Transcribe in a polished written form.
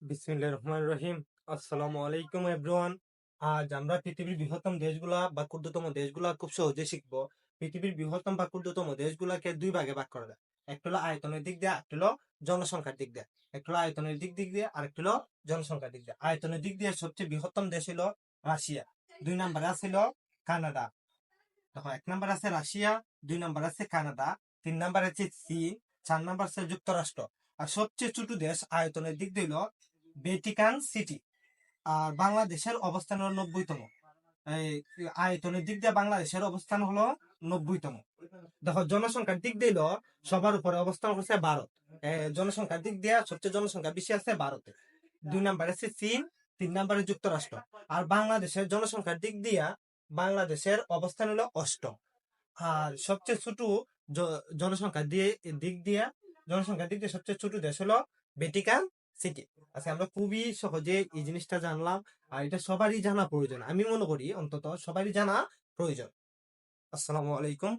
বিসমিল্লাহির রহমানির রহিম। আসসালামু আলাইকুম এভরিওয়ান। আজ আমরা পৃথিবীর বৃহত্তম দেশগুলা বা ক্ষুদ্রতম দেশগুলা খুব সহজে শিখবো। পৃথিবীর বৃহত্তম বা ক্ষুদ্রতম দেশগুলাকে দুই ভাগে ভাগ করা যায়। একটা হলো আয়তনের দিক দিয়ে, একটা হলো জনসংখ্যার দিক দিয়ে। একটা হলো আয়তনের দিক দিয়ে, আর একটা হলো জনসংখ্যার দিক দিয়ে। আয়তনের দিক দিয়ে সবচেয়ে বৃহত্তম দেশ হলো রাশিয়া। 2 নম্বরে আছিল কানাডা। দেখো, 1 নম্বর আছে রাশিয়া, 2 নম্বর আছে কানাডা, 3 নম্বর আছে চীন, 4 নম্বর আছে যুক্তরাষ্ট্র। আর সবচেয়ে ছোট দেশ আয়তনের দিক দিয়ে হলো ভ্যাটিকান সিটি। আর বাংলাদেশের অবস্থান হলো 90তম। এই আয়তনের দিক দিয়ে বাংলাদেশের অবস্থান হলো 90তম। দেখো, জনসংখ্যার দিক দিয়ে হলো সবার উপরে অবস্থান করছে ভারত। জনসংখ্যার দিক দিয়ে সবচেয়ে জনসংখ্যা বেশি আছে ভারতে। 2 নম্বরে আছে চীন, 3 নম্বরে যুক্তরাষ্ট্র। আর বাংলাদেশের জনসংখ্যার দিক দিয়া বাংলাদেশের অবস্থান হলো অষ্টম। আর সবচেয়ে ছোট জনসংখ্যার দিক দিয়ে সবচেয়ে ছোট দেশ হলো ভ্যাটিকান সিটি। আচ্ছা, আমরা খুবই সহজে এই জিনিসটা জানলাম। আর এটা সবারই জানা প্রয়োজন, আমি মনে করি অন্তত সবারই জানা প্রয়োজন। আসসালামু আলাইকুম।